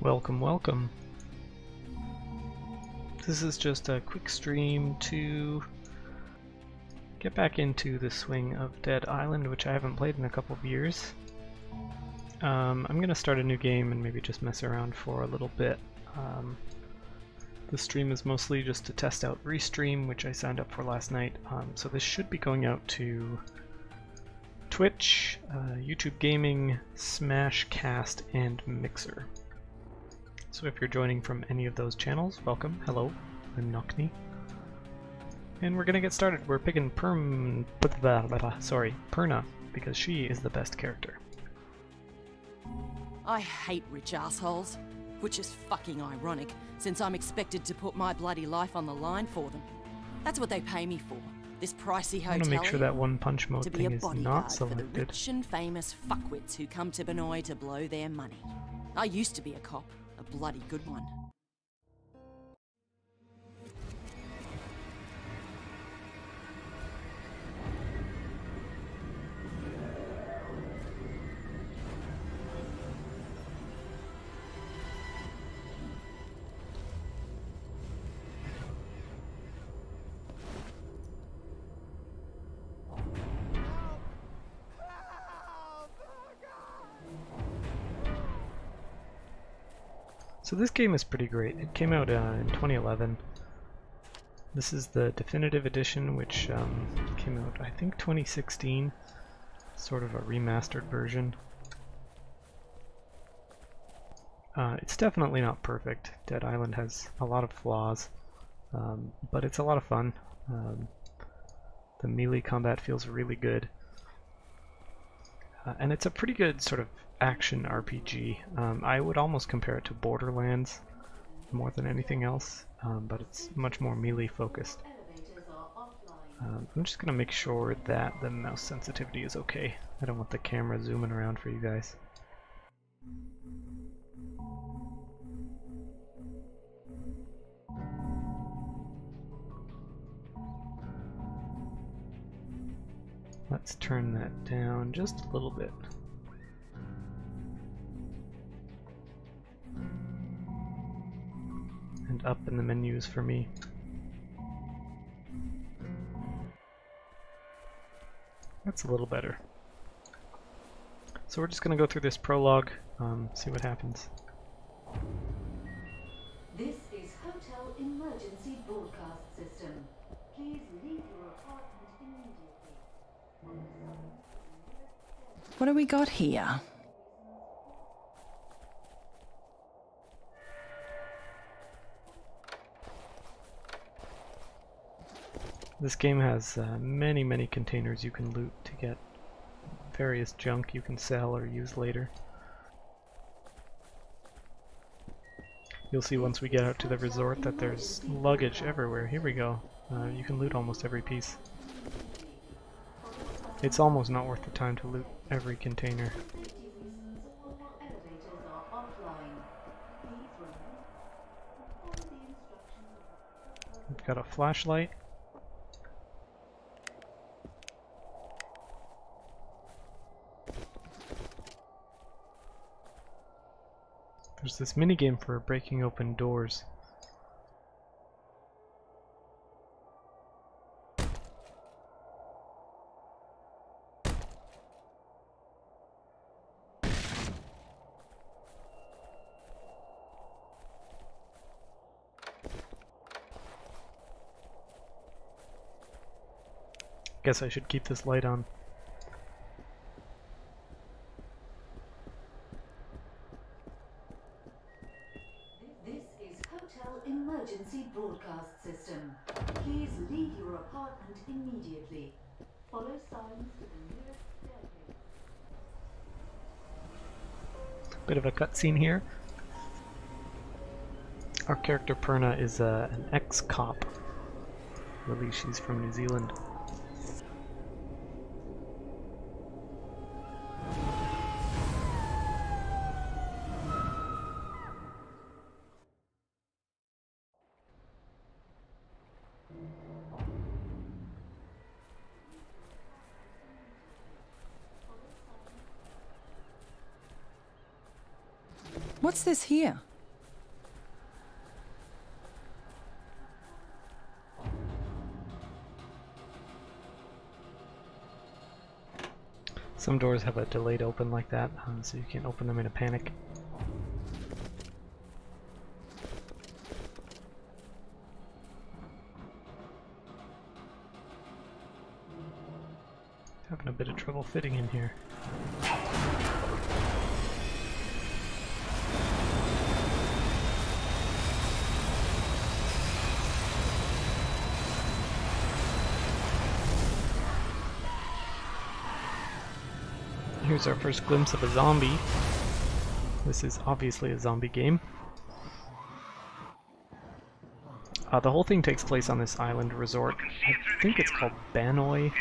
Welcome, welcome. This is just a quick stream to get back into the swing of Dead Island, which I haven't played in a couple of years. I'm gonna start a new game and maybe just mess around for a little bit. The stream is mostly just to test out Restream, which I signed up for last night, so this should be going out to Twitch, YouTube Gaming, Smashcast, and Mixer. So if you're joining from any of those channels, welcome. Hello, I'm Knockney. And we're gonna get started. We're picking Perna, because she is the best character. I hate rich assholes, which is fucking ironic, since I'm expected to put my bloody life on the line for them. That's what they pay me for. This pricey hotel. I want to make sure that one punch mode to be thing a is bodyguard not for the selected. rich and famous fuckwits who come to Banoi to blow their money. I used to be a cop, a bloody good one. So this game is pretty great. It came out in 2011. This is the definitive edition, which came out, I think, 2016. Sort of a remastered version. It's definitely not perfect. Dead Island has a lot of flaws, but it's a lot of fun. The melee combat feels really good. And it's a pretty good sort of action RPG. I would almost compare it to Borderlands more than anything else, but it's much more melee focused. I'm just gonna make sure that the mouse sensitivity is okay. I don't want the camera zooming around for you guys. Let's turn that down just a little bit. And up in the menus for me. That's a little better. So we're just going to go through this prologue, see what happens. This is Hotel Emergency Broadcast System. Please leave your apartment immediately. What do we got here? This game has many containers you can loot to get various junk you can sell or use later. You'll see once we get out to the resort that there's luggage everywhere. Here we go. You can loot almost every piece. It's almost not worth the time to loot every container. We've got a flashlight. There's this minigame for breaking open doors. Guess I should keep this light on. Emergency broadcast system. Please leave your apartment immediately. Follow signs to the nearest staircase. Bit of a cutscene here. Our character Perna is an ex-cop. I believe she's from New Zealand. What's this here? Some doors have a delayed open like that, so you can't open them in a panic. Having a bit of trouble fitting in here. Here's our first glimpse of a zombie. This is obviously a zombie game. The whole thing takes place on this island resort. I think it's called Banoi.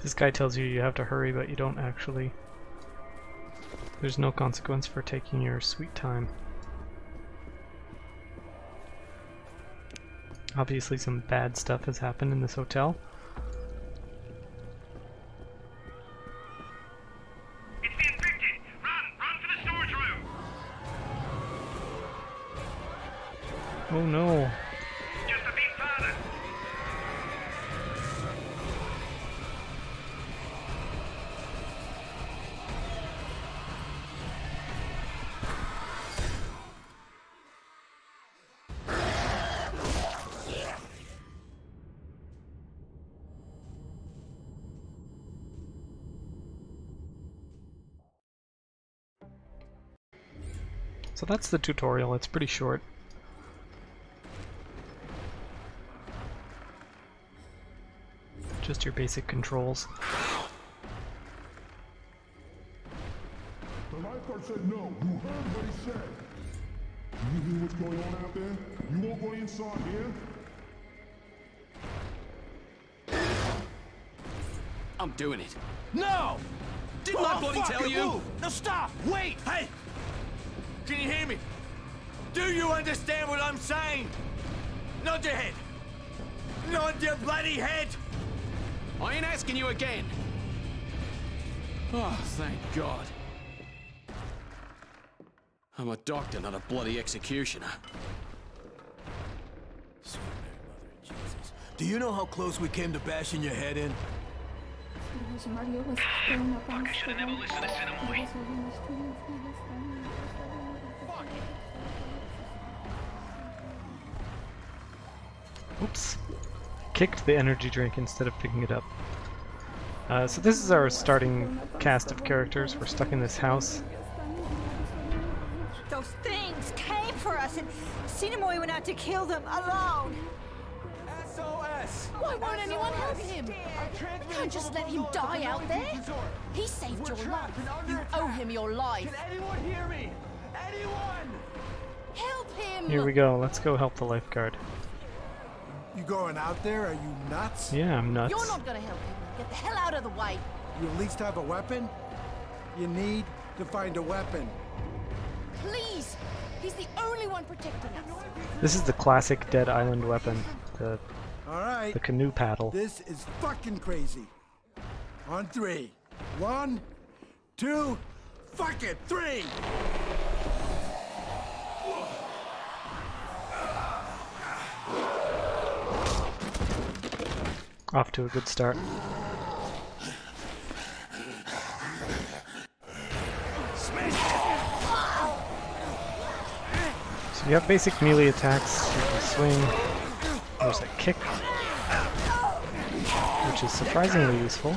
This guy tells you you have to hurry, but you don't actually. There's no consequence for taking your sweet time. Obviously some bad stuff has happened in this hotel. It's the infected! Run! Run for the storage room! Oh no. Just a bit further! So that's the tutorial. It's pretty short. Just your basic controls. The lifeguard said no. You heard what he said. You hear what's going on out there? You won't go inside here? I'm doing it. No! Didn't I bloody tell you? Move. No, stop! Wait! Hey! Can you hear me? Do you understand what I'm saying? Nod your head. Nod your bloody head! I ain't asking you again. Oh, thank God. I'm a doctor, not a bloody executioner. Sweet Mary, Mother of Jesus. Do you know how close we came to bashing your head in? Fuck, I should've never listened to Cinemoy. Oops. Kicked the energy drink instead of picking it up. So this is our starting cast of characters. We're stuck in this house. Those things came for us, and Cinemoy went out to kill them alone. SOS! Why won't anyone help him? You can't just let him die out there. He saved your life. You owe him your life. Can anyone hear me? Anyone? Help him! Here we go. Let's go help the lifeguard. You going out there? Are you nuts? Yeah, I'm nuts. You're not gonna help him. Get the hell out of the way. You at least have a weapon? You need to find a weapon. Please! He's the only one protecting us. This is the classic Dead Island weapon. All right. The canoe paddle. This is fucking crazy. On 3. 1, 2, fuck it, 3! Off to a good start. So you have basic melee attacks. You can swing. There's a kick, which is surprisingly useful.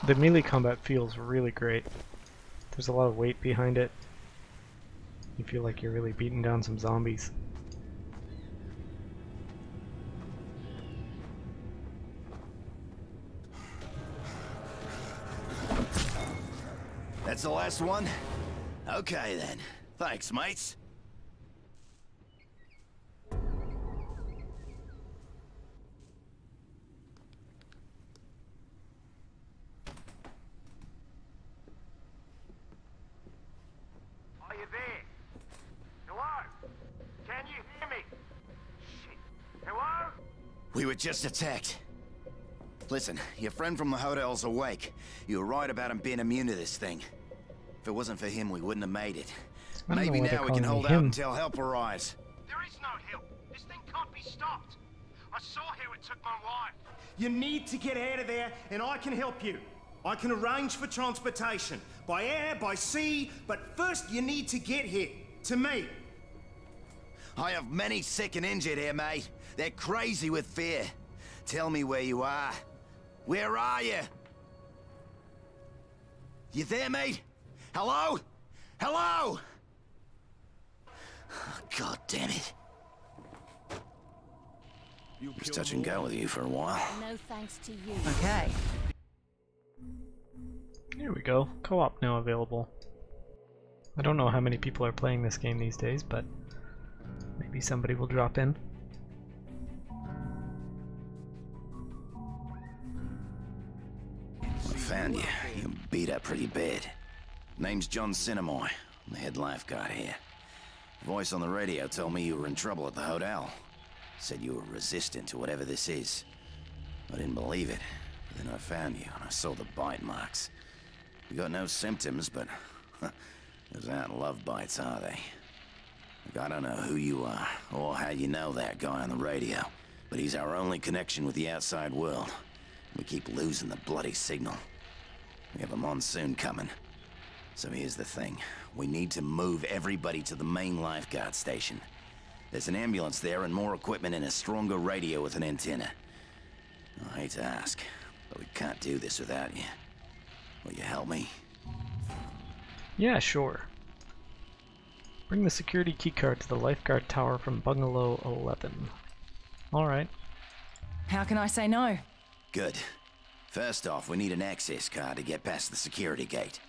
The melee combat feels really great. There's a lot of weight behind it. You feel like you're really beating down some zombies. That's the last one? Okay then. Thanks, mates. Are you there? Hello? Can you hear me? Shit. Hello? We were just attacked. Listen, your friend from the hotel's awake. You were right about him being immune to this thing. If it wasn't for him, we wouldn't have made it. I don't know Maybe why they're now we can calling hold me out him. until help arrives. There is no help. This thing can't be stopped. I saw how it took my wife. You need to get out of there, and I can help you. I can arrange for transportation, by air, by sea, but first you need to get here, to me. I have many sick and injured here, mate. They're crazy with fear. Tell me where you are. Where are you? You there, mate? Hello? Hello? Oh, God damn it. It was touch and go with you for a while. No thanks to you. Okay. Here we go. Co-op now available. I don't know how many people are playing this game these days, but maybe somebody will drop in. I found you. You're beat up pretty bad. Name's John Sinamoi. I'm the head lifeguard here. Voice on the radio told me you were in trouble at the hotel. Said you were resistant to whatever this is. I didn't believe it. But then I found you and I saw the bite marks. You got no symptoms, but those aren't love bites, are they? Look, I don't know who you are or how you know that guy on the radio, but he's our only connection with the outside world. We keep losing the bloody signal. We have a monsoon coming. So here's the thing. We need to move everybody to the main lifeguard station. There's an ambulance there and more equipment and a stronger radio with an antenna. I hate to ask, but we can't do this without you. Will you help me? Yeah, sure. Bring the security keycard to the lifeguard tower from Bungalow 11. Alright. How can I say no? Good. First off, we need an access card to get past the security gate.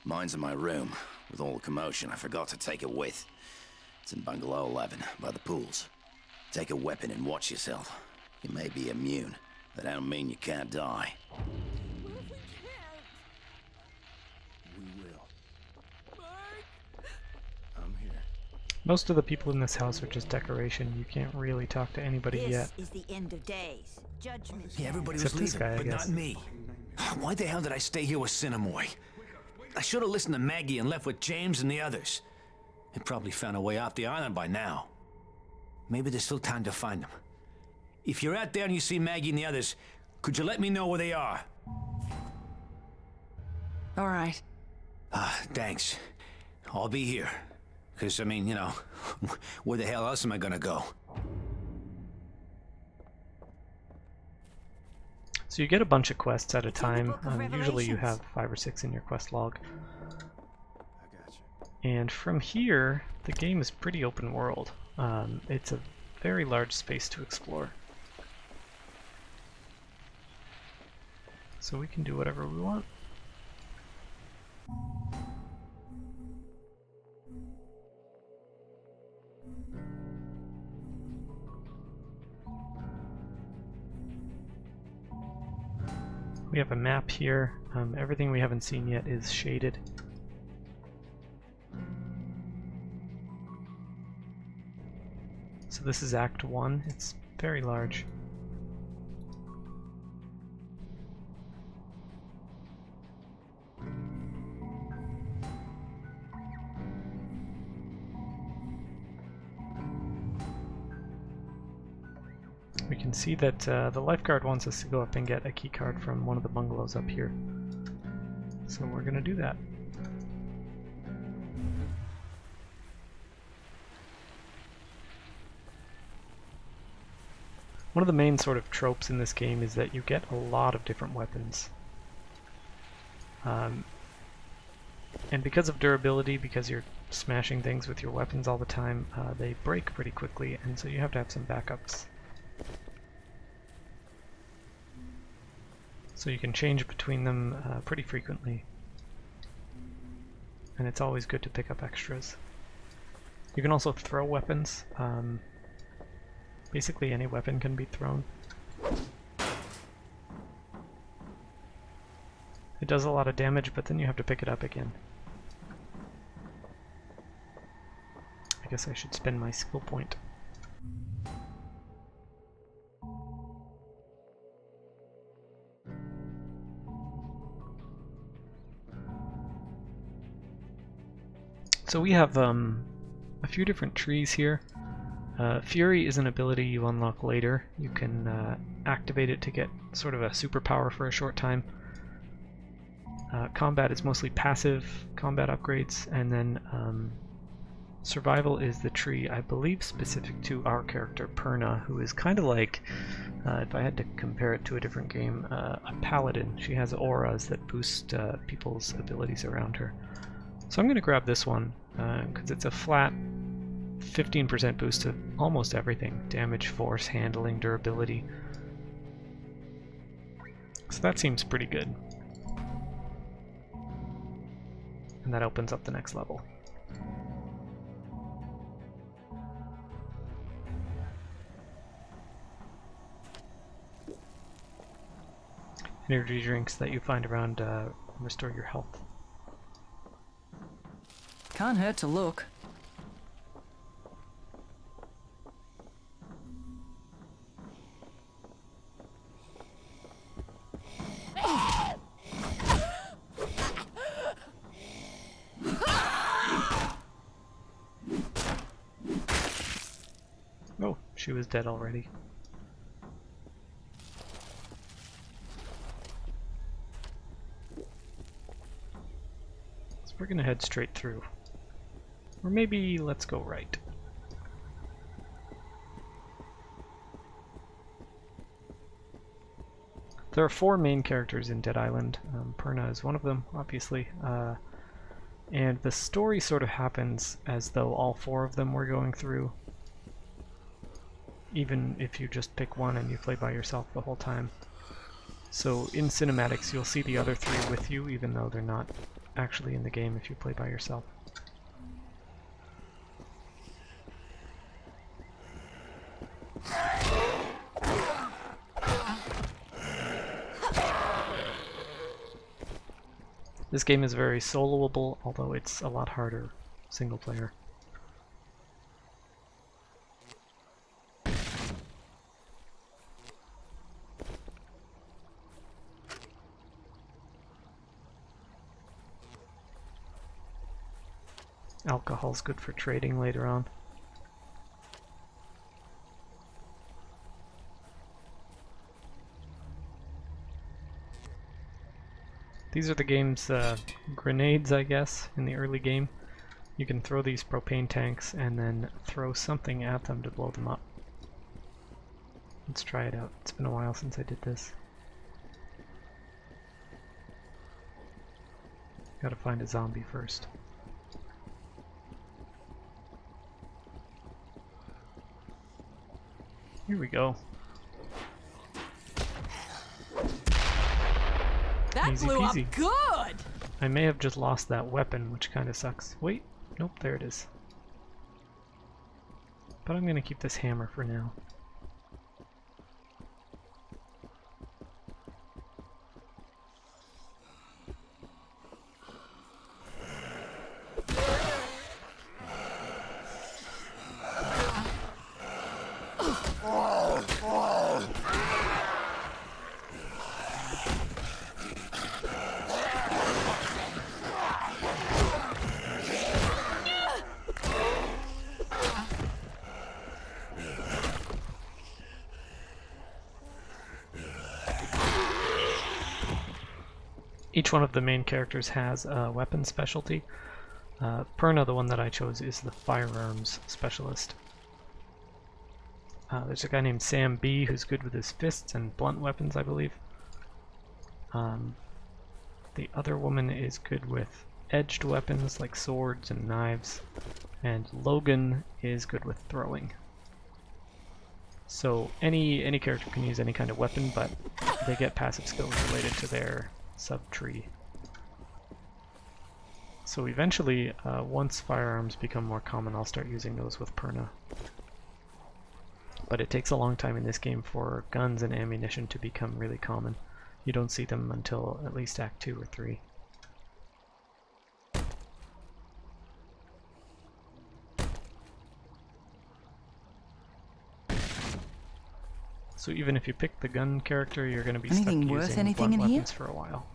Mine's in my room. With all the commotion, I forgot to take it with. It's in Bungalow 11, by the pools. Take a weapon and watch yourself. You may be immune. That don't mean you can't die. We will. I'm here. Most of the people in this house are just decoration. You can't really talk to anybody yet. This is the end of days. Judgment. Yeah, everybody Except was this leaving, guy, I but guess. not me. Why the hell did I stay here with Sinamoi? I should have listened to Maggie and left with James and the others. They probably found a way off the island by now. Maybe there's still time to find them. If you're out there and you see Maggie and the others, could you let me know where they are? All right. Thanks. I'll be here. Because, I mean, you know, where the hell else am I gonna go? So you get a bunch of quests at a time. Book of Usually you Revelations. have 5 or 6 in your quest log. I got you. And from here, the game is pretty open world. It's a very large space to explore. So we can do whatever we want. We have a map here. Everything we haven't seen yet is shaded. So this is Act 1. It's very large. We can see that the lifeguard wants us to go up and get a key card from one of the bungalows up here. So we're gonna do that. One of the main sort of tropes in this game is that you get a lot of different weapons. And because of durability, because you're smashing things with your weapons all the time, they break pretty quickly, and so you have to have some backups. So you can change between them pretty frequently. And it's always good to pick up extras. You can also throw weapons. Basically any weapon can be thrown. It does a lot of damage, but then you have to pick it up again. I guess I should spend my skill point. So we have a few different trees here. Fury is an ability you unlock later. You can activate it to get sort of a superpower for a short time. Combat is mostly passive combat upgrades, and then Survival is the tree, I believe, specific to our character, Perna, who is kind of like, if I had to compare it to a different game, a paladin. She has auras that boost people's abilities around her. So I'm going to grab this one, because it's a flat 15% boost to almost everything. Damage, force, handling, durability. So that seems pretty good. And that opens up the next level. Energy drinks that you find around restore your health. Can't hurt to look. Oh, she was dead already. So we're gonna head straight through. Or maybe let's go right. There are 4 main characters in Dead Island. Perna is one of them, obviously. And the story sort of happens as though all 4 of them were going through. Even if you just pick one and you play by yourself the whole time. So in cinematics you'll see the other 3 with you, even though they're not actually in the game if you play by yourself. This game is very soloable, although it's a lot harder single player. Alcohol's good for trading later on. These are the game's grenades, I guess, in the early game. You can throw these propane tanks and then throw something at them to blow them up. Let's try it out. It's been a while since I did this. Gotta find a zombie first. Here we go. That Easy blew peasy. up good! I may have just lost that weapon, which kind of sucks. Wait, nope, there it is. But I'm gonna keep this hammer for now. Each one of the main characters has a weapon specialty. Perna, the one that I chose, is the firearms specialist. There's a guy named Sam B who's good with his fists and blunt weapons, I believe. The other woman is good with edged weapons like swords and knives, and Logan is good with throwing. So any character can use any kind of weapon, but they get passive skills related to their sub-tree. So eventually, once firearms become more common, I'll start using those with Perna. But it takes a long time in this game for guns and ammunition to become really common. You don't see them until at least Act 2 or 3. So even if you pick the gun character, you're going to be stuck using blunt weapons for a while.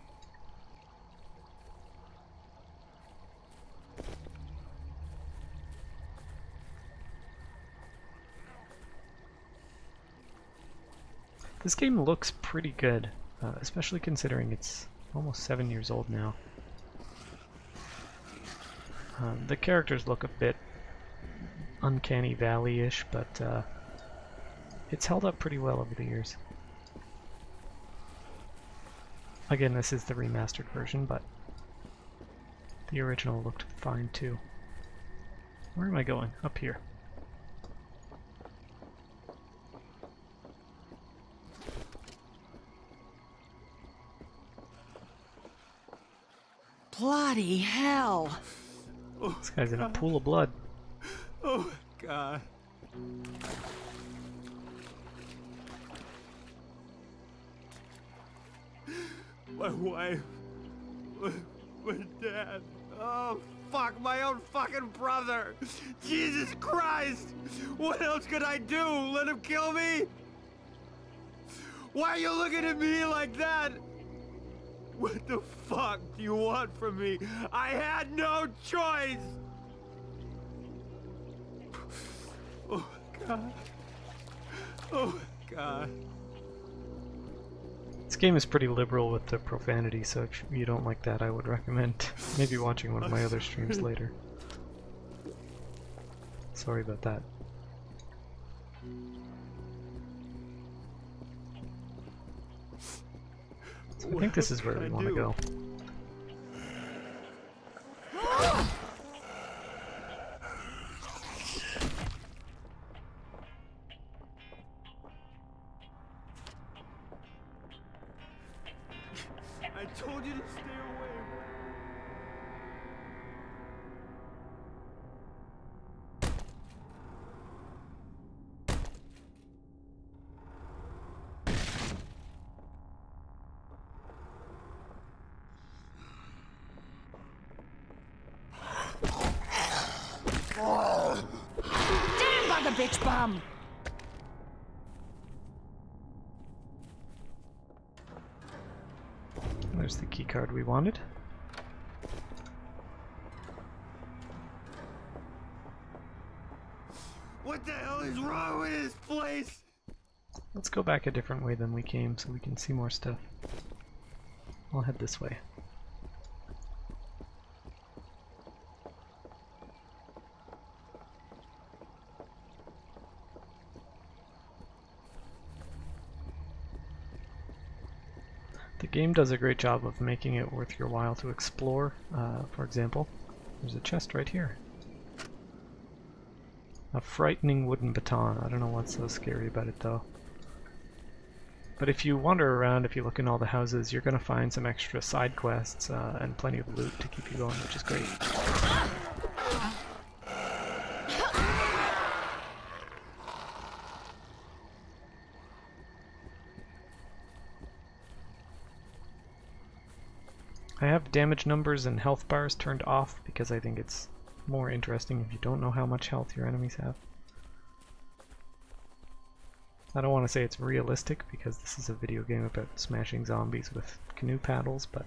This game looks pretty good, especially considering it's almost 7 years old now. The characters look a bit Uncanny Valley-ish, but it's held up pretty well over the years. Again, this is the remastered version, but the original looked fine too. Where am I going? Up here. Bloody hell! This guy's in a pool of blood. Oh, God. My wife. My dad. Oh, fuck, my own fucking brother. Jesus Christ! What else could I do? Let him kill me? Why are you looking at me like that? What the fuck do you want from me? I had no choice! Oh, God. Oh, God. This game is pretty liberal with the profanity, so if you don't like that, I would recommend maybe watching one of my other streams later. Sorry about that. So I think this is where we want to go. I told you to stay away. Damn bugger bitch bum! There's the key card we wanted. What the hell is wrong with this place? Let's go back a different way than we came so we can see more stuff. I'll head this way. The game does a great job of making it worth your while to explore. For example, there's a chest right here. A frightening wooden baton. I don't know what's so scary about it though. But if you wander around, if you look in all the houses, you're going to find some extra side quests and plenty of loot to keep you going, which is great. I have damage numbers and health bars turned off because I think it's more interesting if you don't know how much health your enemies have. I don't want to say it's realistic because this is a video game about smashing zombies with canoe paddles, but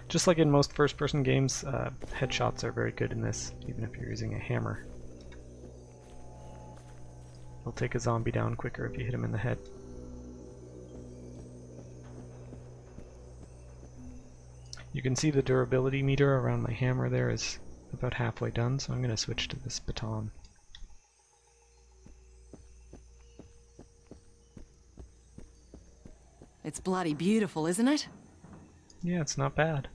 just like in most first-person games, headshots are very good in this, even if you're using a hammer. You'll take a zombie down quicker if you hit him in the head. You can see the durability meter around my hammer there is about halfway done, so I'm going to switch to this baton. It's bloody beautiful, isn't it? Yeah, it's not bad.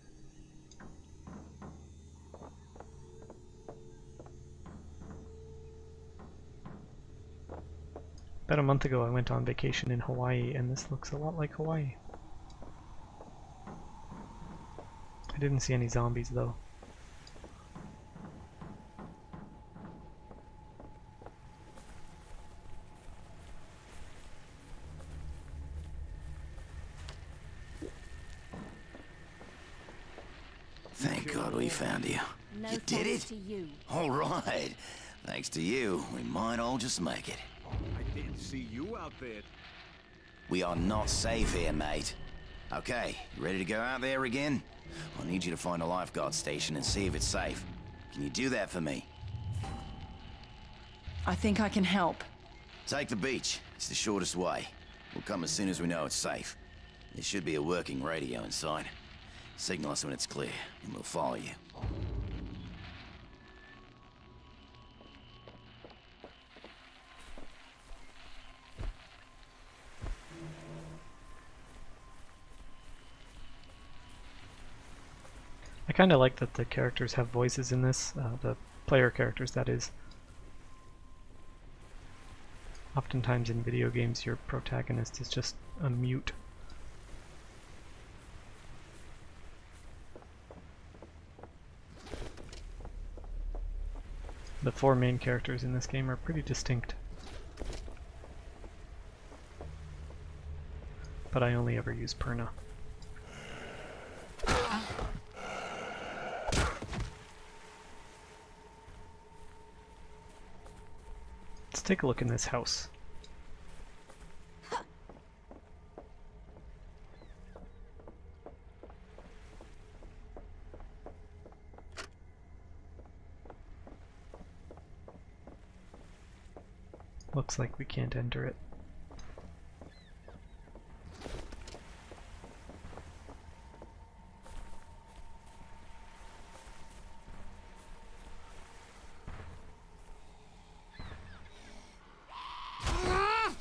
About a month ago I went on vacation in Hawaii, and this looks a lot like Hawaii. I didn't see any zombies though. Thank God we found you. No You did thanks it? to you. All right. Thanks to you, we might all just make it. I didn't see you out there. We are not safe here, mate. Okay, you ready to go out there again? I need you to find a lifeguard station and see if it's safe. Can you do that for me? I think I can help. Take the beach. It's the shortest way. We'll come as soon as we know it's safe. There should be a working radio inside. Signal us when it's clear, and we'll follow you. I kinda like that the characters have voices in this, the player characters that is. Oftentimes in video games your protagonist is just a mute. The four main characters in this game are pretty distinct. But I only ever use Perna. Let's take a look in this house. Looks like we can't enter it.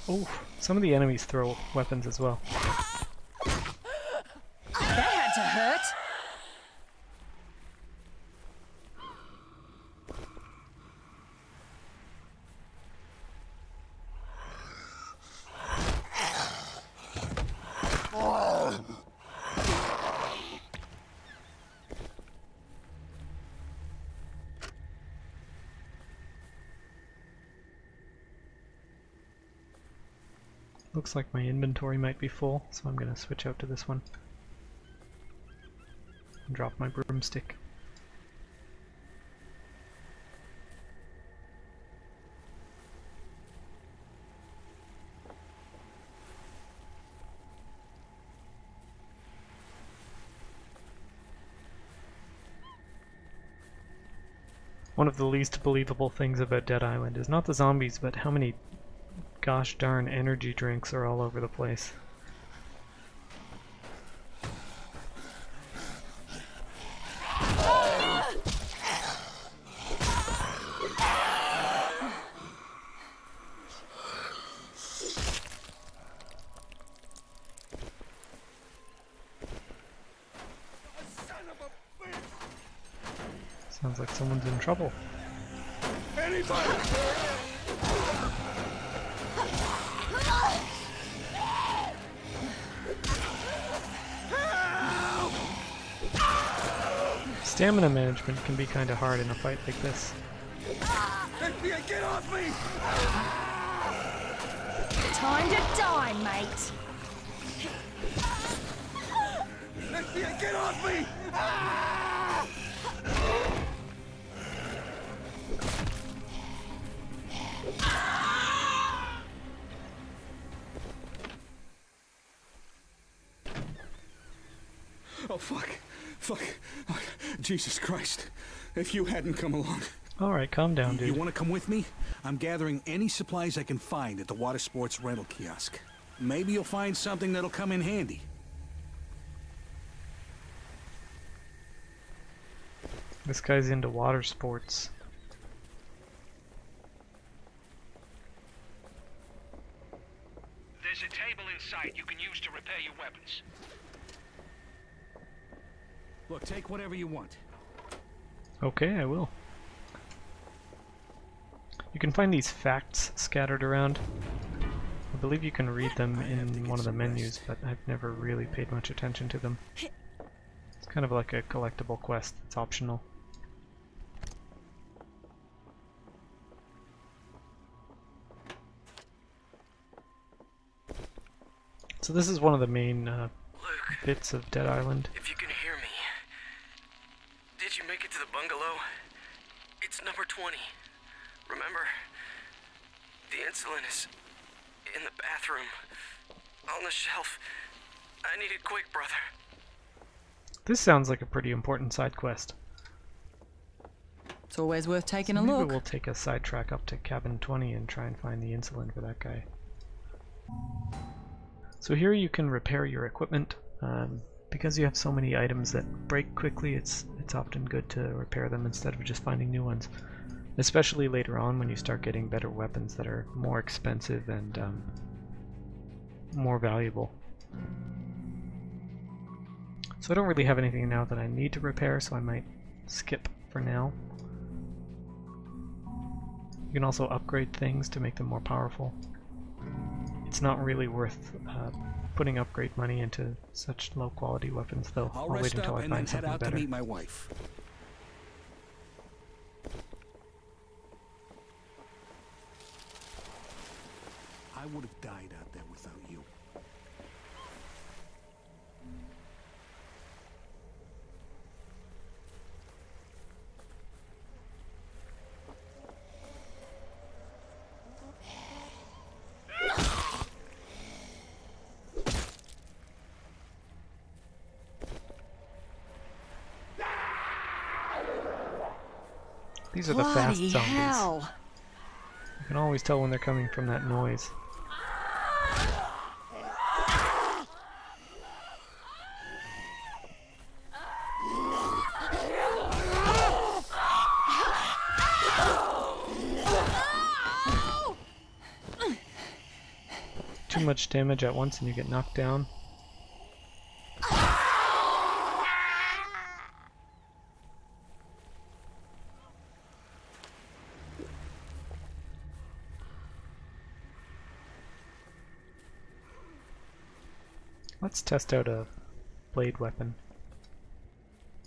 Oh, some of the enemies throw weapons as well. That had to hurt. Looks like my inventory might be full, so I'm gonna switch out to this one. And drop my broomstick. One of the least believable things about Dead Island is not the zombies, but how many gosh darn energy drinks are all over the place. Sounds like someone's in trouble. Anybody! Stamina management can be kinda hard in a fight like this. FBI, get off me! Time to die, mate. FBI, get off me! Oh, fuck. Fuck. Oh, Jesus Christ. If you hadn't come along. Alright, calm down, dude. You want to come with me? I'm gathering any supplies I can find at the water sports rental kiosk. Maybe you'll find something that'll come in handy. This guy's into water sports. This There's a table inside you can use to repair your weapons. Look, take whatever you want. Okay, I will. You can find these facts scattered around. I believe you can read them in one of the menus, but I've never really paid much attention to them. It's kind of like a collectible quest. It's optional. So this is one of the main bits of Dead Island. If you can hear me, did you make it to the bungalow? It's number 20. Remember, the insulin is in the bathroom, on the shelf. I need it quick, brother. This sounds like a pretty important side quest. It's always worth taking a Maybe look. we'll take a sidetrack up to cabin 20 and try and find the insulin for that guy. So here you can repair your equipment. Because you have so many items that break quickly, it's often good to repair them instead of just finding new ones. Especially later on when you start getting better weapons that are more expensive and more valuable. So I don't really have anything now that I need to repair, so I might skip for now. You can also upgrade things to make them more powerful. It's not really worth putting upgrade money into such low quality weapons, though. I'll wait rest until up I and then find head something out better. to meet my wife. I would have died out there without you. These are the fast Bloody zombies. hell. You can always tell when they're coming from that noise. Too much damage at once and you get knocked down. Let's test out a blade weapon.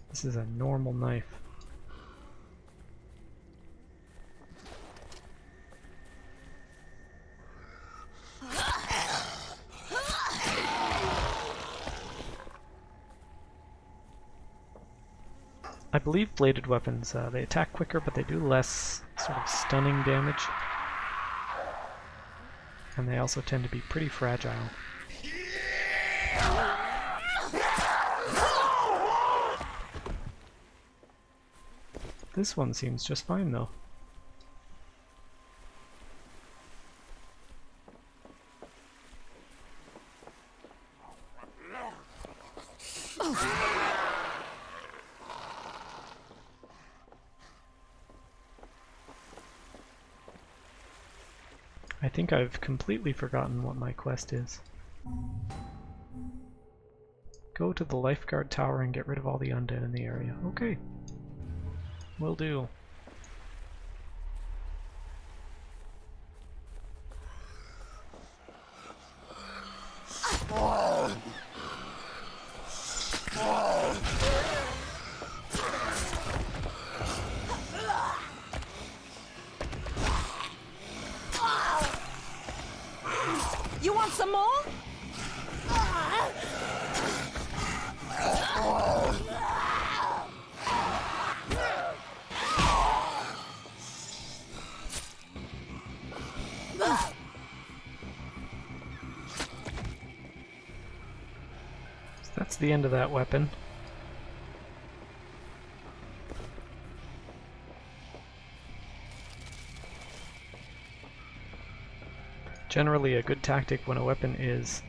This is a normal knife. I believe bladed weapons, they attack quicker, but they do less sort of stunning damage. And they also tend to be pretty fragile. This one seems just fine, though. I think I've completely forgotten what my quest is. Go to the lifeguard tower and get rid of all the undead in the area. Okay. Will do. You want some more? That's the end of that weapon. Generally, a good tactic when a weapon is...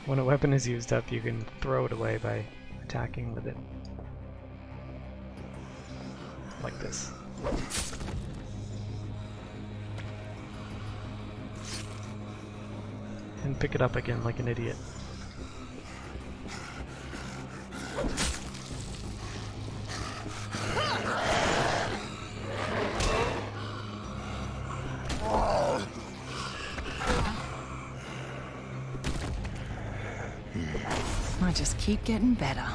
When a weapon is used up, you can throw it away by attacking with it. Like this. and pick it up again like an idiot. I just keep getting better.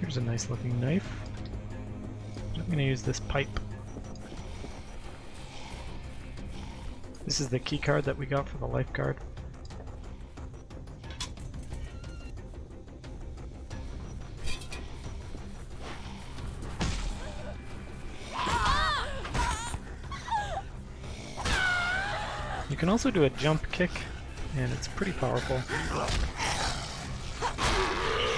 Here's a nice looking knife. I'm going to use this pipe. This is the key card that we got for the lifeguard. You can also do a jump kick, and it's pretty powerful.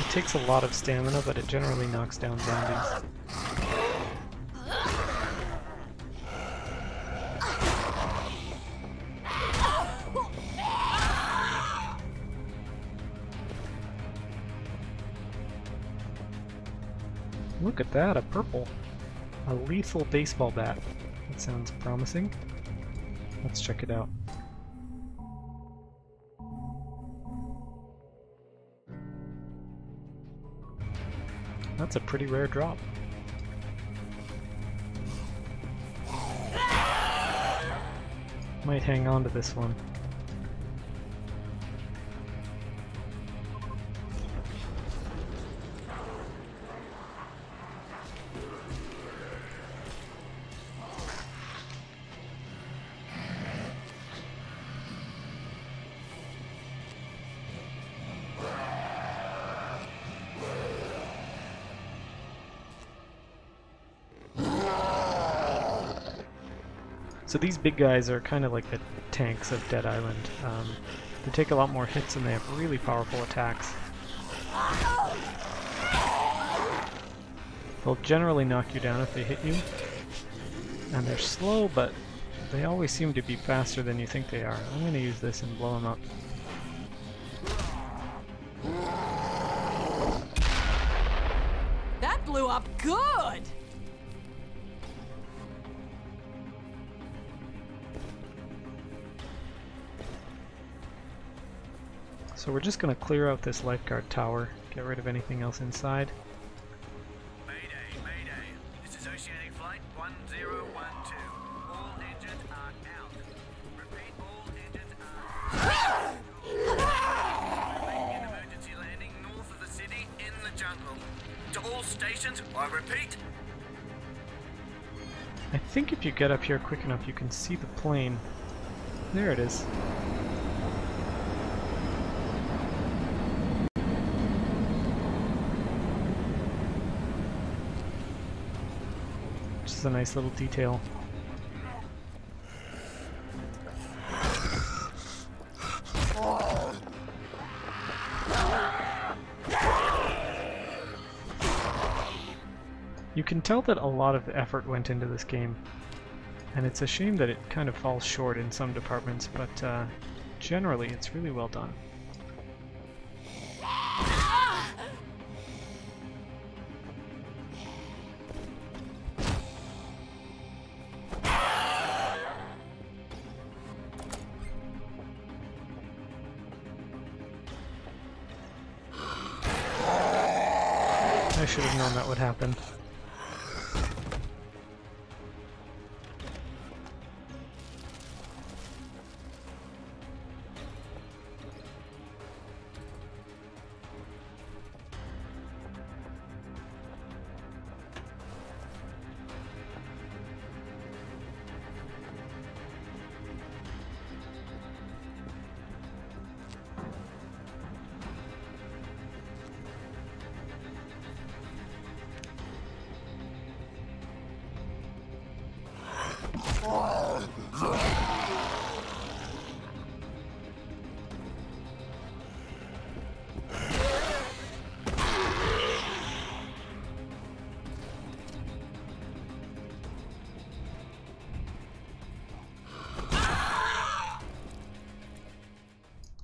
It takes a lot of stamina, but it generally knocks down zombies. Look at that, a purple. A lethal baseball bat. That sounds promising. Let's check it out. That's a pretty rare drop. Might hang on to this one. So these big guys are kind of like the tanks of Dead Island. They take a lot more hits and they have really powerful attacks. They'll generally knock you down if they hit you. And they're slow, but they always seem to be faster than you think they are. I'm going to use this and blow them up. That blew up good! So we're just going to clear out this lifeguard tower, get rid of anything else inside. Mayday, mayday. This is Oceanic Flight 1012. All engines are out. Repeat, all engines are out. Making an emergency landing north of the city in the jungle. To all stations, I repeat. I think if you get up here quick enough you can see the plane. There it is. Just a nice little detail. You can tell that a lot of effort went into this game, and it's a shame that it kind of falls short in some departments, but generally it's really well done. I should have known that would happen.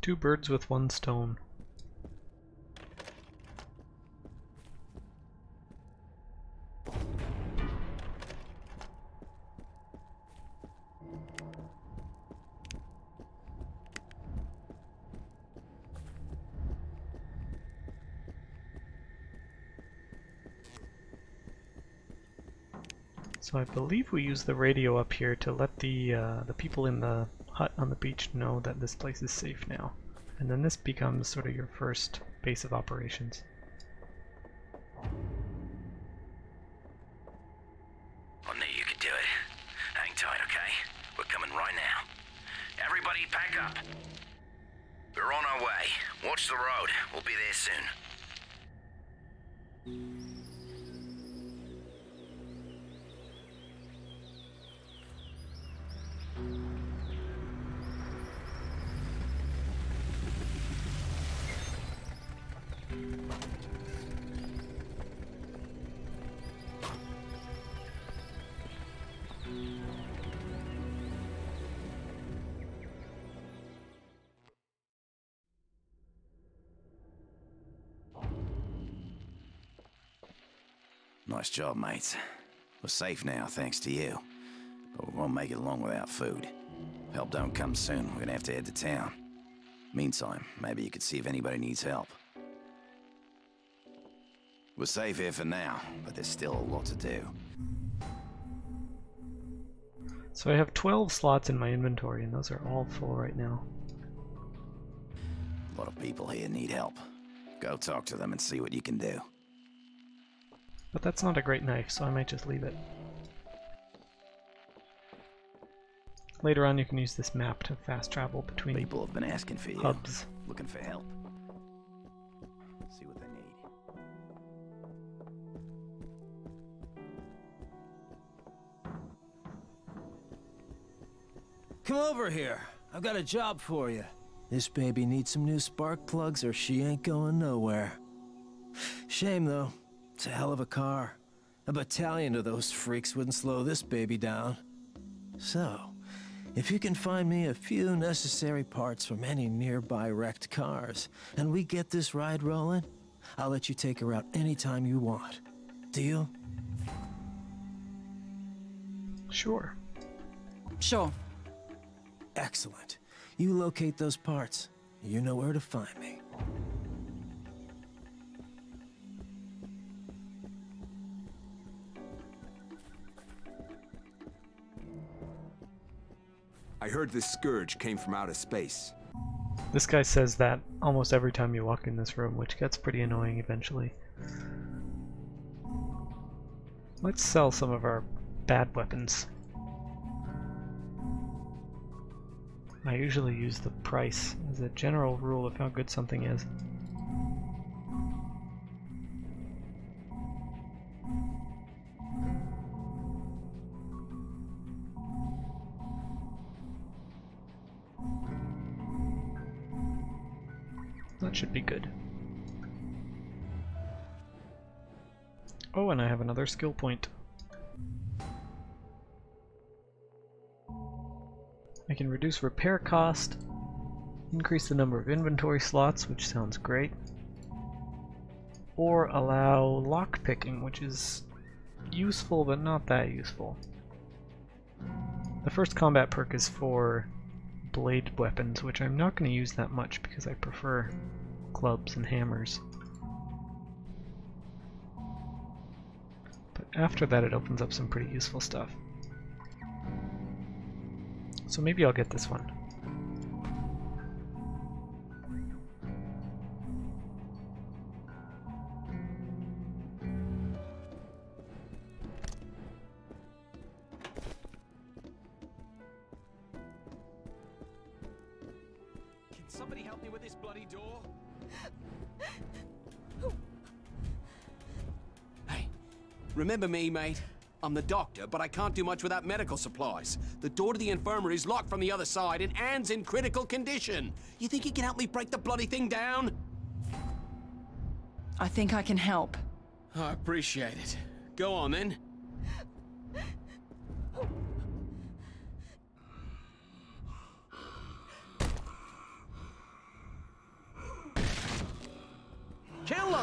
Two birds with one stone. So I believe we use the radio up here to let the people in the hut on the beach know that this place is safe now. And then this becomes sort of your first base of operations. I knew you could do it. Hang tight, okay? We're coming right now. Everybody pack up. We're on our way. Watch the road. We'll be there soon. Nice job, mates. We're safe now, thanks to you. But we won't make it long without food. If help don't come soon, we're gonna have to head to town. Meantime, maybe you could see if anybody needs help. We're safe here for now, but there's still a lot to do. So I have 12 slots in my inventory, and those are all full right now. A lot of people here need help. Go talk to them and see what you can do. But that's not a great knife, so I might just leave it. Later on you can use this map to fast travel between people have been asking for you, hubs. Looking for help. See what they need. Come over here. I've got a job for you. This baby needs some new spark plugs or she ain't going nowhere. Shame though. It's a hell of a car. A battalion of those freaks wouldn't slow this baby down. So, if you can find me a few necessary parts from any nearby wrecked cars, and we get this ride rolling, I'll let you take her out anytime you want. Deal? Sure. Sure. Excellent. You locate those parts. You know where to find me. I heard this scourge came from outer space. This guy says that almost every time you walk in this room, which gets pretty annoying eventually. Let's sell some of our bad weapons. I usually use the price as a general rule of how good something is. That should be good. Oh, and I have another skill point. I can reduce repair cost, increase the number of inventory slots, which sounds great, or allow lockpicking, which is useful but not that useful. The first combat perk is for blade weapons, which I'm not going to use that much because I prefer clubs and hammers. But after that it opens up some pretty useful stuff. So maybe I'll get this one. Can somebody help me with this bloody door? Hey, remember me, mate? I'm the doctor, but I can't do much without medical supplies. The door to the infirmary is locked from the other side, and Anne's in critical condition. You think you can help me break the bloody thing down? I think I can help. I appreciate it. Go on, then.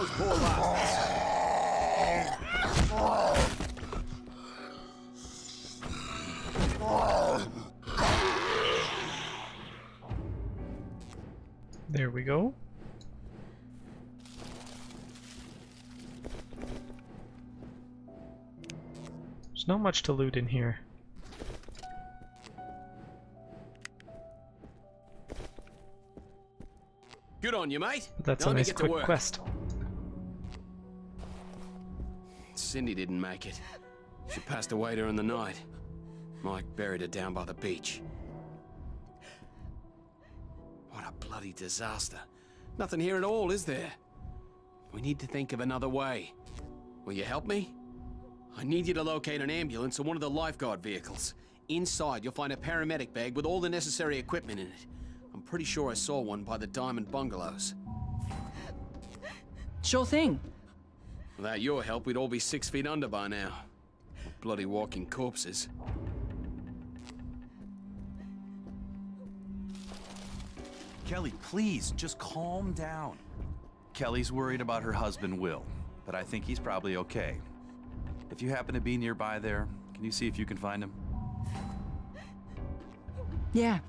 those poor bastards. There we go. There's not much to loot in here. Good on you, mate. But that's Now a let me nice get to quick work. quest. Cindy didn't make it. She passed away during the night. Mike buried her down by the beach. What a bloody disaster. Nothing here at all, is there? We need to think of another way. Will you help me? I need you to locate an ambulance or one of the lifeguard vehicles. Inside, you'll find a paramedic bag with all the necessary equipment in it. I'm pretty sure I saw one by the Diamond Bungalows. Sure thing. Without your help, we'd all be 6 feet under by now. Bloody walking corpses. Kelly, please, just calm down. Kelly's worried about her husband, Will, but I think he's probably okay. If you happen to be nearby there, can you see if you can find him? Yeah.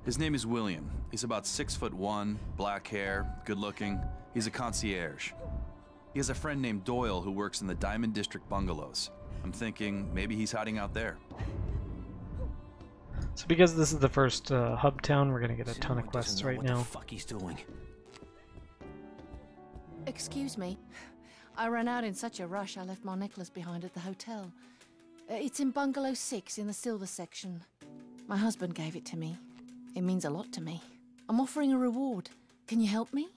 His name is William. He's about 6'1", black hair, good looking. He's a concierge. He has a friend named Doyle who works in the Diamond District bungalows. I'm thinking maybe he's hiding out there. So because this is the first hub town, we're gonna get a ton of quests right now. What the fuck he's doing? Excuse me. I ran out in such a rush I left my necklace behind at the hotel. It's in Bungalow 6 in the silver section. My husband gave it to me. It means a lot to me. I'm offering a reward. Can you help me?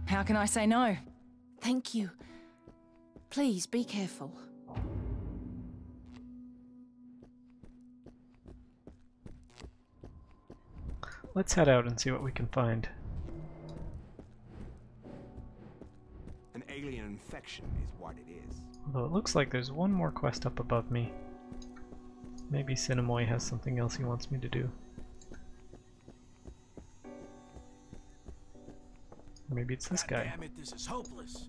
How can I say no? Thank you. Please, be careful. Let's head out and see what we can find. An alien infection is what it is. Although it looks like there's one more quest up above me. Maybe Sinamoi has something else he wants me to do. Or maybe it's this guy. Damn it, this is hopeless.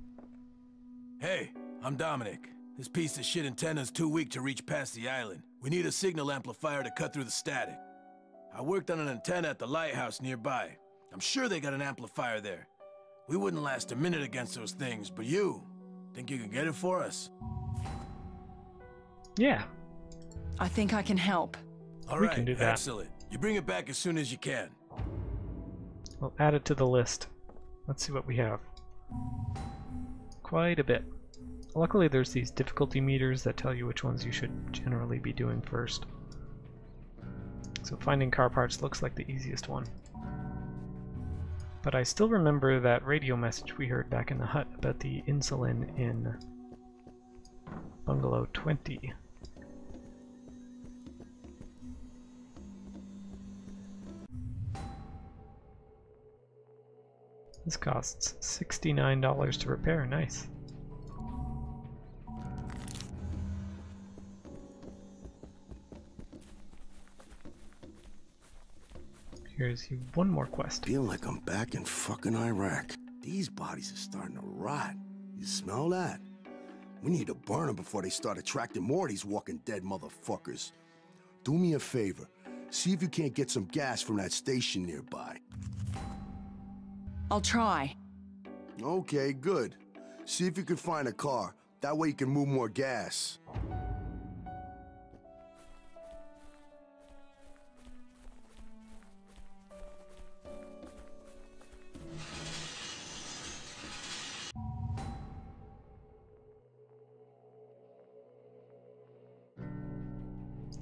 Hey, I'm Dominic. This piece of shit antenna's too weak to reach past the island. We need a signal amplifier to cut through the static. I worked on an antenna at the lighthouse nearby. I'm sure they got an amplifier there. We wouldn't last a minute against those things, but you, think you can get it for us? Yeah. I think I can help. All We right, can do that. excellent. You bring it back as soon as you can. We'll add it to the list. Let's see what we have. Quite a bit. Luckily there's these difficulty meters that tell you which ones you should generally be doing first. So finding car parts looks like the easiest one. But I still remember that radio message we heard back in the hut about the insulin in Bungalow 20. This costs $69 to repair. Nice. Here's you one more quest. Feel like I'm back in fucking Iraq. These bodies are starting to rot. You smell that? We need to burn them before they start attracting more of these walking dead motherfuckers. Do me a favor. See if you can't get some gas from that station nearby. I'll try. Okay, good. See if you can find a car. That way you can move more gas.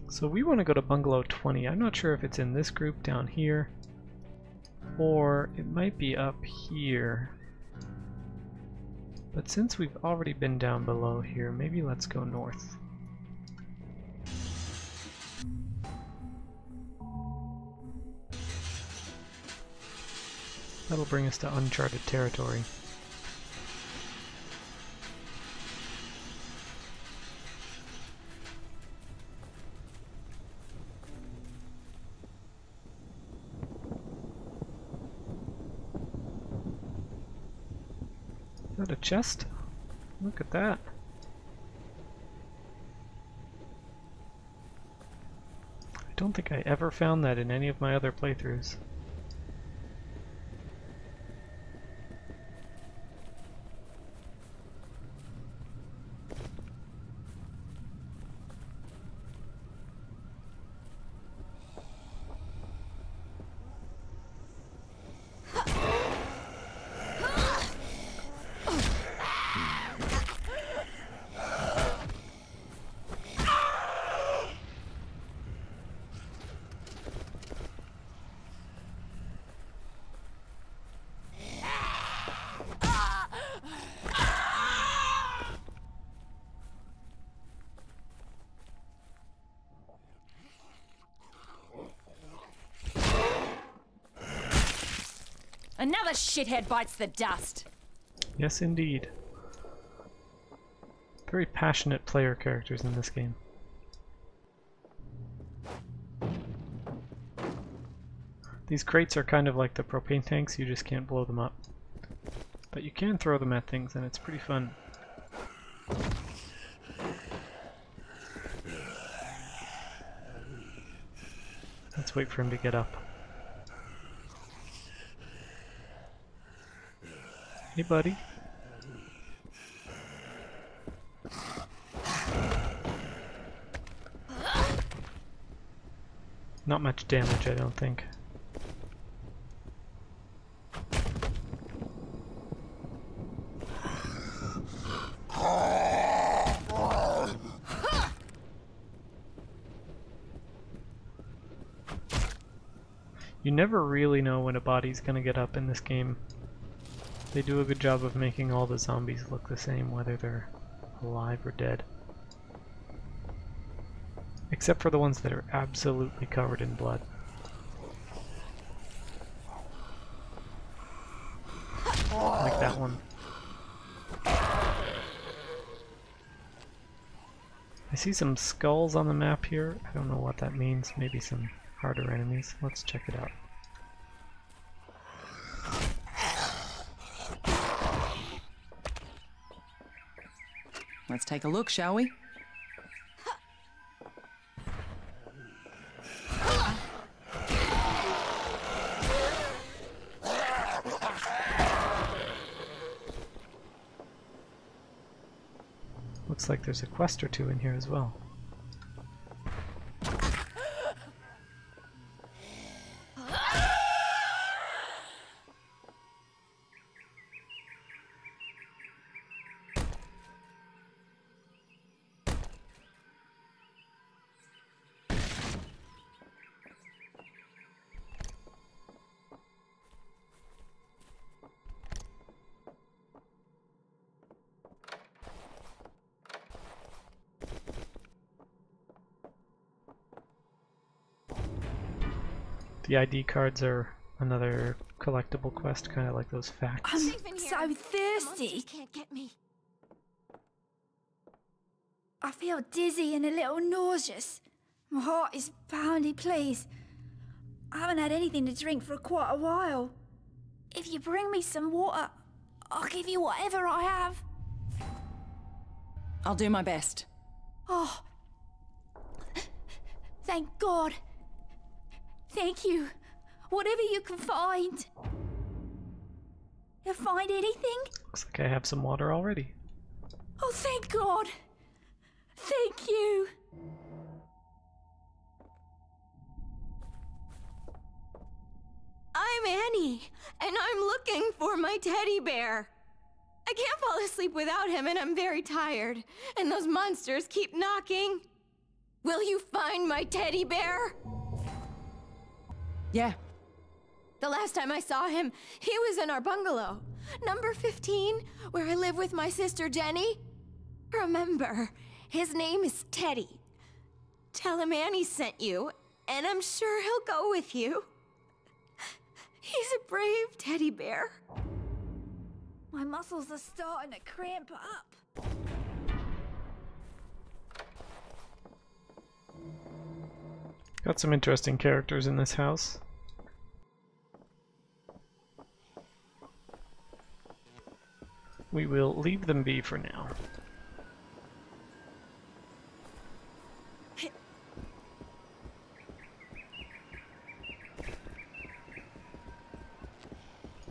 So we want to go to Bungalow 20. I'm not sure if it's in this group down here, or it might be up here. But since we've already been down below here, maybe let's go north. That'll bring us to uncharted territory. Is that a chest? Look at that. I don't think I ever found that in any of my other playthroughs. Another shithead bites the dust. Yes, indeed. Very passionate player characters in this game. These crates are kind of like the propane tanks, you just can't blow them up. But you can throw them at things and it's pretty fun. Let's wait for him to get up. Hey, buddy. Not much damage, I don't think. You never really know when a body's gonna get up in this game. They do a good job of making all the zombies look the same, whether they're alive or dead. Except for the ones that are absolutely covered in blood. Like that one. I see some skulls on the map here. I don't know what that means. Maybe some harder enemies. Let's check it out. Let's take a look, shall we? Looks like there's a quest or two in here as well. The ID cards are another collectible quest, kind of like those facts. I'm so thirsty. Can't get me. I feel dizzy and a little nauseous. My heart is pounding, please. I haven't had anything to drink for quite a while. If you bring me some water, I'll give you whatever I have. I'll do my best. Oh, thank God. Thank you. Whatever you can find. You find anything? Looks like I have some water already. Oh, thank God. Thank you. I'm Annie, and I'm looking for my teddy bear. I can't fall asleep without him, and I'm very tired. And those monsters keep knocking. Will you find my teddy bear? Yeah. The last time I saw him, he was in our bungalow. Number 15, where I live with my sister Jenny. Remember, his name is Teddy. Tell him Annie sent you, and I'm sure he'll go with you. He's a brave teddy bear. My muscles are starting to cramp up. Got some interesting characters in this house. we will leave them be for now.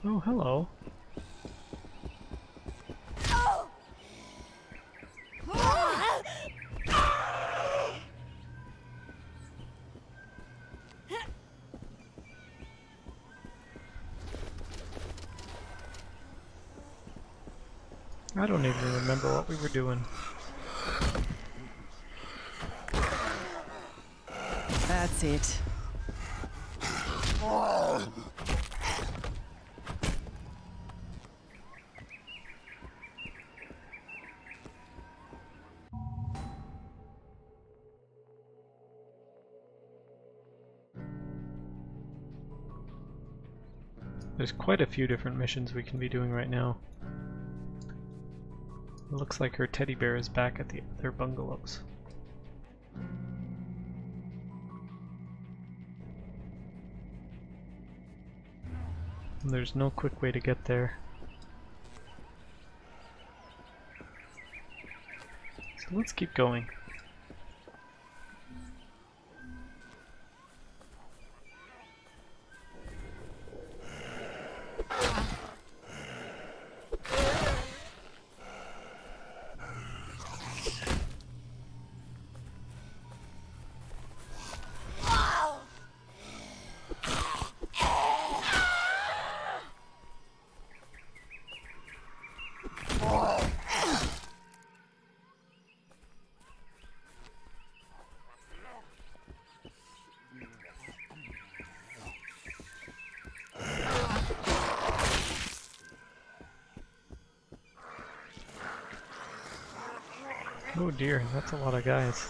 Oh, hello. I don't even remember what we were doing. That's it. There's quite a few different missions we can be doing right now. It looks like her teddy bear is back at their bungalows. And there's no quick way to get there. So let's keep going. Oh dear, that's a lot of guys.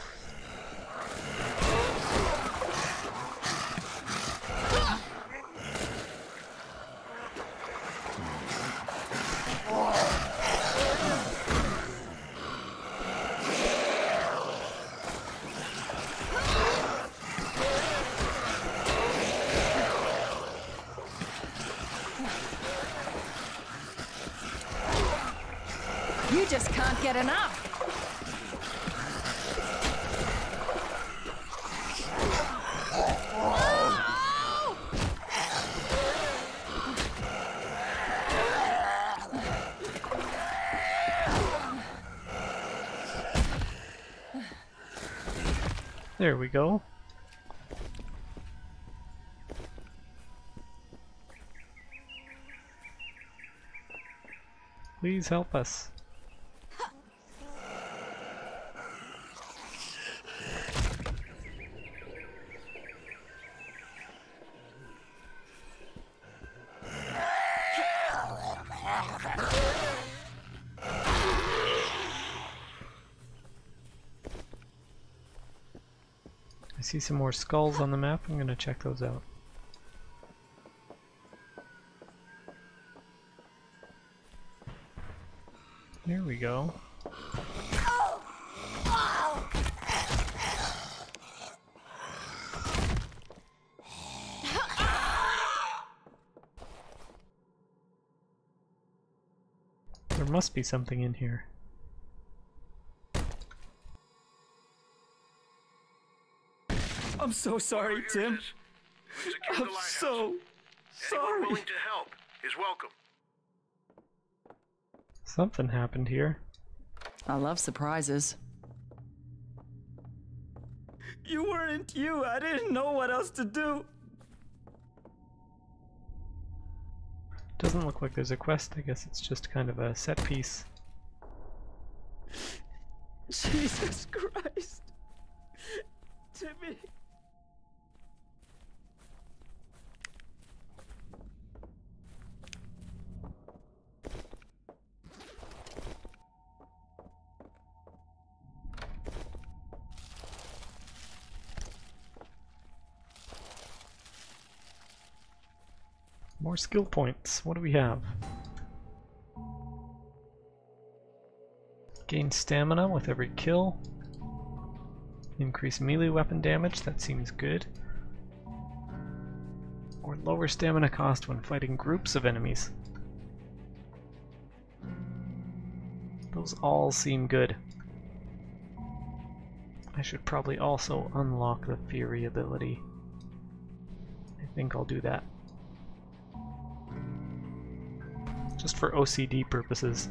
You just can't get enough. There we go. Please help us. I see some more skulls on the map. I'm gonna check those out. Here we go. There must be something in here. I'm so sorry, Tim. I'm so sorry. Anyone willing to help is welcome. Something happened here. I love surprises. You weren't you. I didn't know what else to do. Doesn't look like there's a quest. I guess it's just kind of a set piece. Jesus Christ. Timmy. More skill points. What do we have? Gain stamina with every kill. Increase melee weapon damage. That seems good. Or lower stamina cost when fighting groups of enemies. Those all seem good. I should probably also unlock the Fury ability. I think I'll do that. Just for OCD purposes.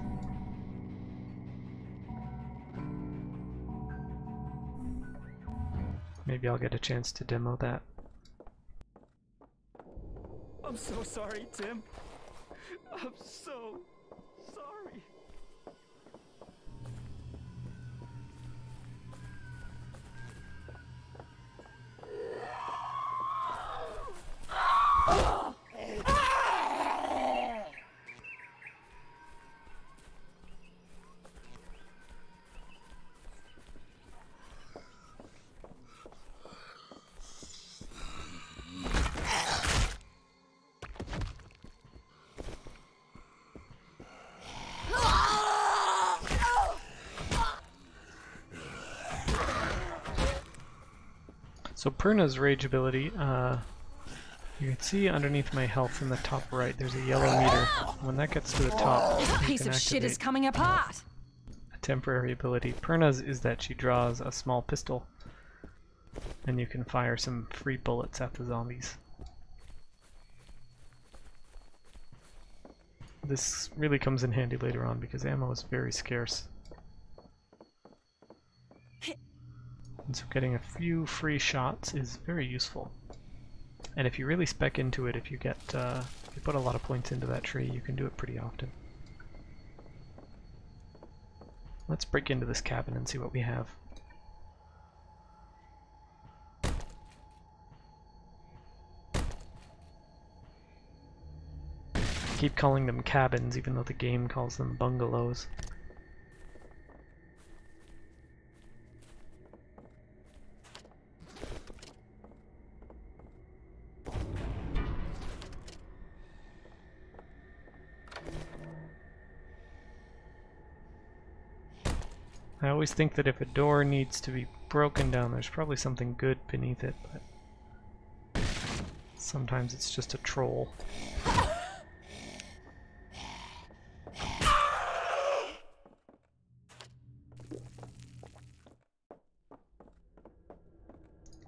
Maybe I'll get a chance to demo that. I'm so sorry, Tim. I'm so sorry. So Perna's rage ability, you can see underneath my health in the top right, there's a yellow meter. When that gets to the top, you Piece can of shit is activate coming apart. a temporary ability. Perna's is that she draws a small pistol, and you can fire some free bullets at the zombies. This really comes in handy later on because ammo is very scarce. And so getting a few free shots is very useful. And if you really spec into it, if you get if you put a lot of points into that tree, you can do it pretty often. Let's break into this cabin and see what we have. I keep calling them cabins even though the game calls them bungalows. I always think that if a door needs to be broken down, there's probably something good beneath it, but sometimes it's just a troll.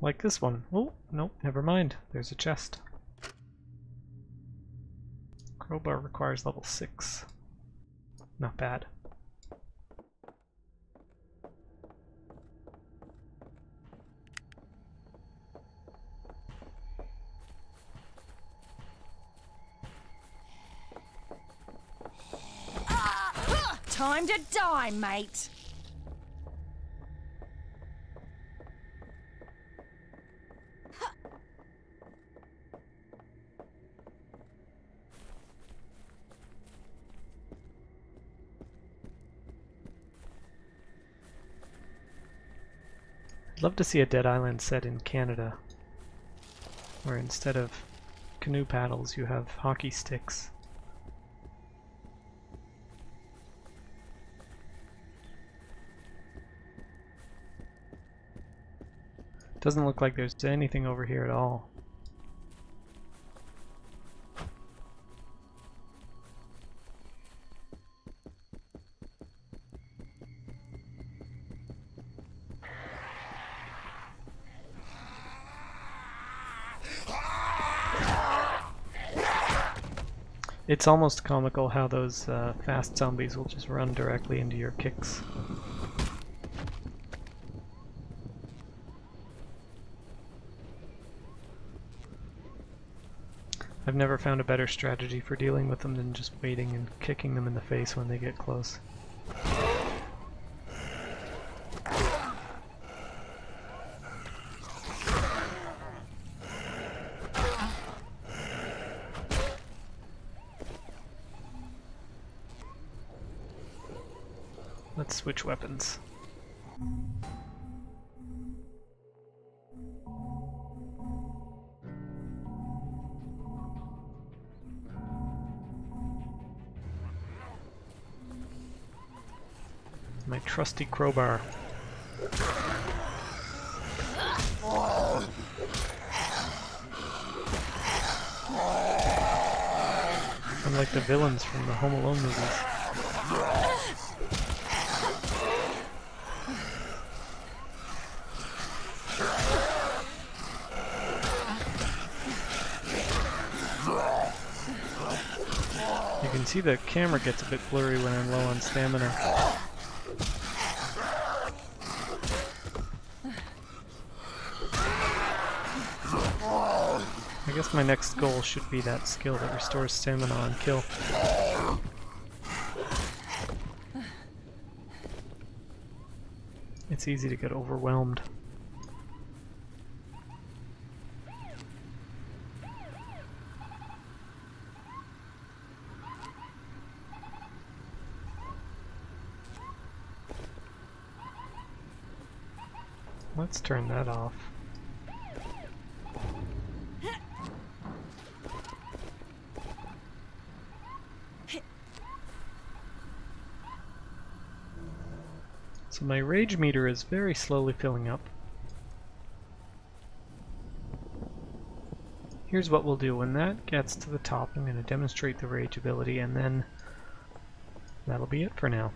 Like this one. Oh, nope, never mind. There's a chest. Crowbar requires level 6. Not bad. Time to die, mate. I'd love to see a Dead Island set in Canada, where instead of canoe paddles you have hockey sticks. Doesn't look like there's anything over here at all. It's almost comical how those fast zombies will just run directly into your kicks. I've never found a better strategy for dealing with them than just waiting and kicking them in the face when they get close. Let's switch weapons. My trusty crowbar. Unlike the villains from the Home Alone movies. You can see the camera gets a bit blurry when I'm low on stamina. I guess my next goal should be that skill that restores stamina on kill. It's easy to get overwhelmed. Let's turn that off. So my rage meter is very slowly filling up. Here's what we'll do. When that gets to the top, I'm going to demonstrate the rage ability, and then that'll be it for now.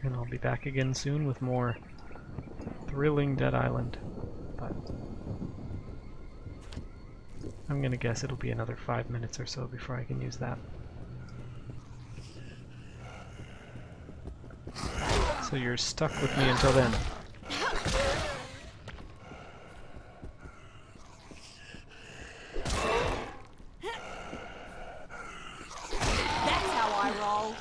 And I'll be back again soon with more thrilling Dead Island. But I'm going to guess it'll be another 5 minutes or so before I can use that. So you're stuck with me until then. That's how I roll.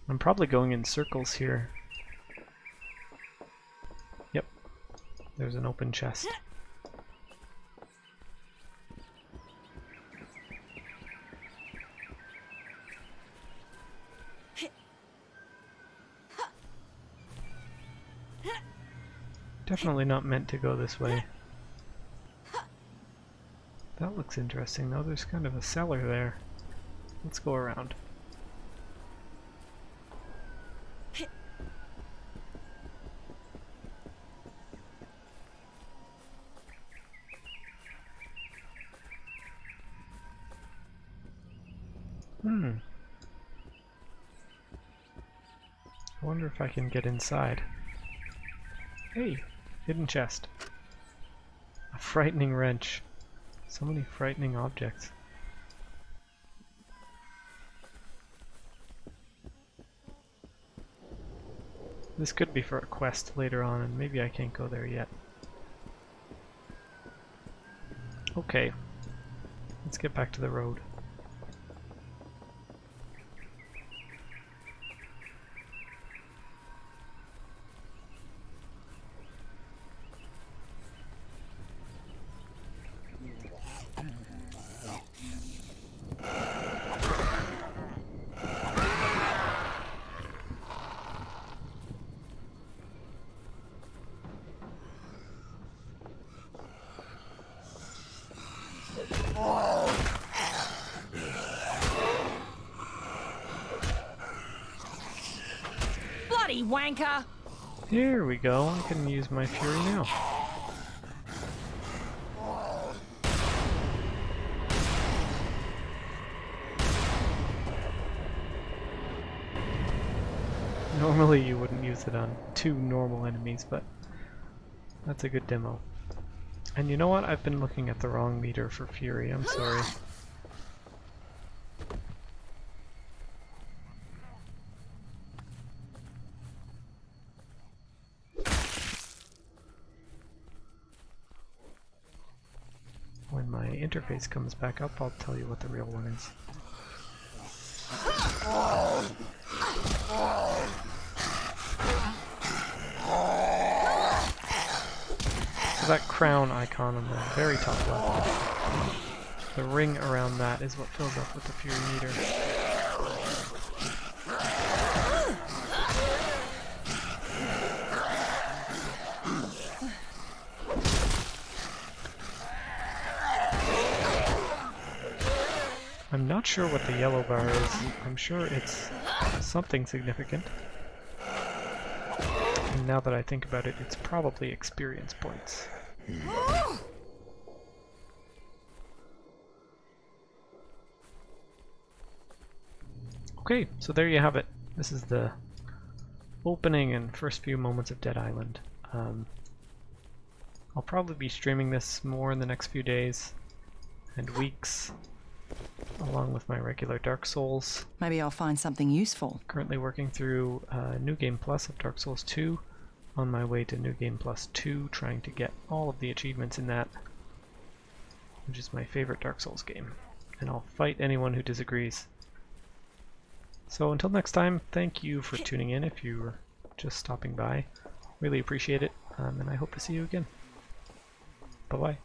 I'm probably going in circles here. Yep, there's an open chest. Definitely not meant to go this way. That looks interesting though, there's kind of a cellar there. Let's go around. I wonder if I can get inside. Hey, hidden chest. A frightening wrench. So many frightening objects. This could be for a quest later on, and maybe I can't go there yet. Okay, let's get back to the road. Bloody wanker! Here we go, I can use my fury now. Normally you wouldn't use it on two normal enemies, but that's a good demo. And you know what? I've been looking at the wrong meter for fury, I'm sorry. When my interface comes back up, I'll tell you what the real one is. So that crown icon on the very top left, the ring around that is what fills up with the fury meter. I'm not sure what the yellow bar is. I'm sure it's something significant. And And now that I think about it, it's probably experience points. Okay, so there you have it. This is the opening and first few moments of Dead Island. I'll probably be streaming this more in the next few days and weeks, along with my regular Dark Souls. Maybe I'll find something useful. Currently working through New Game Plus of Dark Souls 2, on my way to New Game Plus 2, trying to get all of the achievements in that, which is my favorite Dark Souls game. And I'll fight anyone who disagrees. So until next time, thank you for tuning in if you were just stopping by. Really appreciate it, and I hope to see you again. Bye-bye.